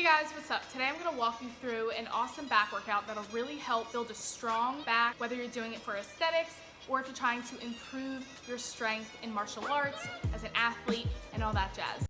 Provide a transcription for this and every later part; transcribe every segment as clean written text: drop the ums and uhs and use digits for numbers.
Hey guys, what's up? Today I'm going to walk you through an awesome back workout that'll really help build a strong back, whether you're doing it for aesthetics or if you're trying to improve your strength in martial arts, as an athlete, and all that jazz.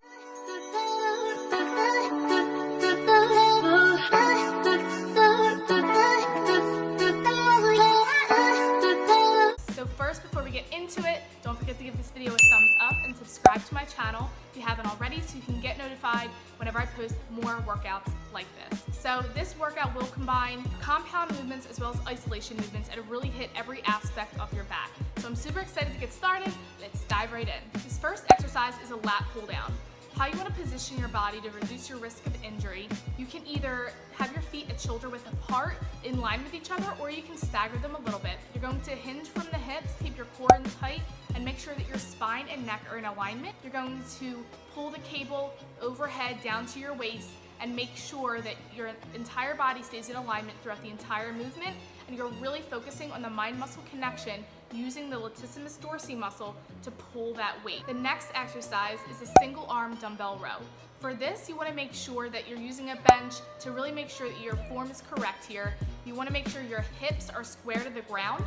So first, before we get into it, don't forget to give this video a thumbs up and subscribe to my channel if you haven't already so you can get notified whenever I post more workouts like this. So this workout will combine compound movements as well as isolation movements and really hit every aspect of your back. So I'm super excited to get started. Let's dive right in. This first exercise is a lat pull down. How you want to position your body to reduce your risk of injury. You can either have your feet at shoulder width apart in line with each other, or you can stagger them a little bit. You're going to hinge from the hips, keep your core in tight, and make sure that your spine and neck are in alignment. You're going to pull the cable overhead down to your waist and make sure that your entire body stays in alignment throughout the entire movement, and you're really focusing on the mind-muscle connection using the latissimus dorsi muscle to pull that weight. The next exercise is a single arm dumbbell row. For this, you want to make sure that you're using a bench to really make sure that your form is correct here. You want to make sure your hips are square to the ground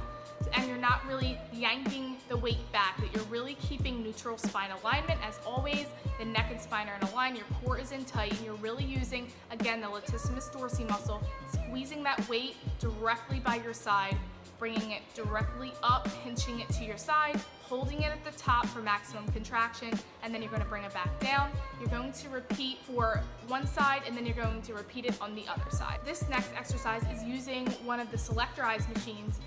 and you're not really yanking the weight back, that you're really keeping neutral spine alignment. As always, the neck and spine are in a line, your core is in tight, and you're really using, again, the latissimus dorsi muscle, squeezing that weight directly by your side, bringing it directly up, pinching it to your side, holding it at the top for maximum contraction, and then you're going to bring it back down. You're going to repeat for one side, and then you're going to repeat it on the other side. This next exercise is using one of the selectorized machines.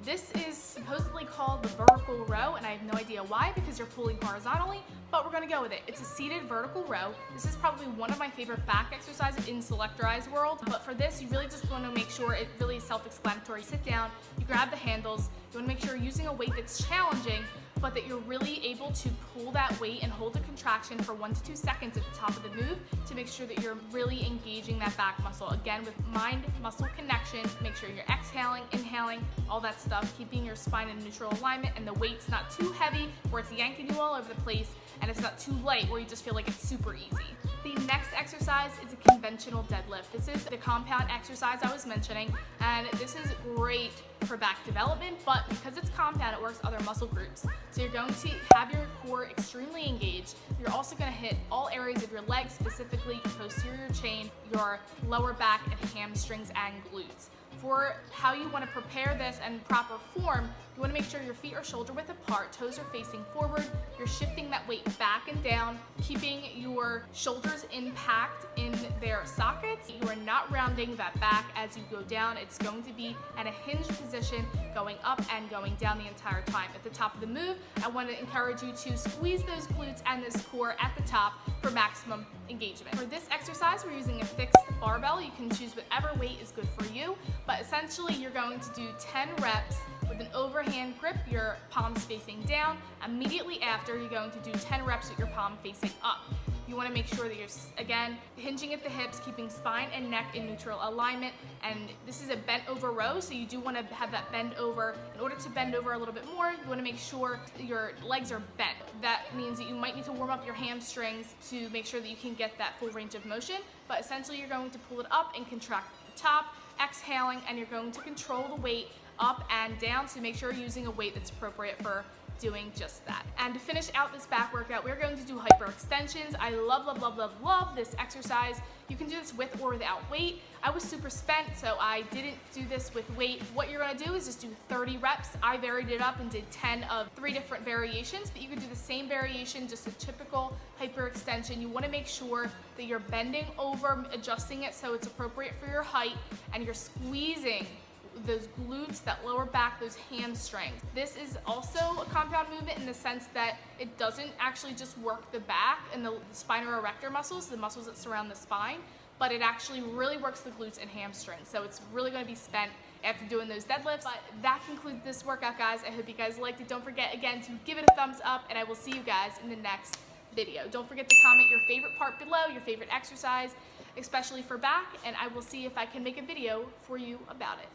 This is supposedly called the vertical row, and I have no idea why, because you're pulling horizontally, but we're gonna go with it. It's a seated vertical row. This is probably one of my favorite back exercises in selectorized world, but for this, you really just wanna make sure it really is self-explanatory. Sit down, you grab the handles, you wanna make sure you're using a weight that's challenging, but that you're really able to pull that weight and hold the contraction for 1 to 2 seconds at the top of the move to make sure that you're really engaging that back muscle. Again, with mind-muscle connection, make sure you're exhaling, inhaling, all that stuff, keeping your spine in neutral alignment, and the weight's not too heavy where it's yanking you all over the place, and it's not too light where you just feel like it's super easy. The next exercise is a conventional deadlift. This is the compound exercise I was mentioning, and this is great for back development, but because it's compound, it works other muscle groups. So you're going to have your core extremely engaged. You're also going to hit all areas of your legs, specifically your posterior chain, your lower back, and hamstrings and glutes. For how you want to prepare this and proper form, you want to make sure your feet are shoulder width apart, toes are facing forward, you're shifting that weight back and down, keeping your shoulders impact in their sockets. You are not rounding that back as you go down. It's going to be at a hinged position, going up and going down the entire time. At the top of the move, I want to encourage you to squeeze those glutes and this core at the top for maximum engagement. For this exercise, we're using a fixed barbell. You can choose whatever weight is good for you, but essentially you're going to do 10 reps with an overhand grip, your palms facing down. Immediately after, you're going to do 10 reps with your palm facing up. You want to make sure that you're, again, hinging at the hips, keeping spine and neck in neutral alignment. And this is a bent over row, so you do want to have that bend over. In order to bend over a little bit more, you want to make sure your legs are bent. That means that you might need to warm up your hamstrings to make sure that you can get that full range of motion. But essentially, you're going to pull it up and contract the top, exhaling, and you're going to control the weight up and down, so make sure you're using a weight that's appropriate for doing just that. And to finish out this back workout, we're going to do hyperextensions. I love this exercise. You can do this with or without weight. I was super spent, so I didn't do this with weight. What you're gonna do is just do 30 reps. I varied it up and did 10 of 3 different variations, but you could do the same variation, just a typical hyperextension. You wanna make sure that you're bending over, adjusting it so it's appropriate for your height, and you're squeezing those glutes, that lower back, those hamstrings. This is also a compound movement in the sense that it doesn't actually just work the back and the spinal erector muscles, the muscles that surround the spine, but it actually really works the glutes and hamstrings. So it's really going to be spent after doing those deadlifts. But that concludes this workout, guys. I hope you guys liked it. Don't forget, again, to give it a thumbs up, and I will see you guys in the next video. Don't forget to comment your favorite part below, your favorite exercise, especially for back, and I will see if I can make a video for you about it.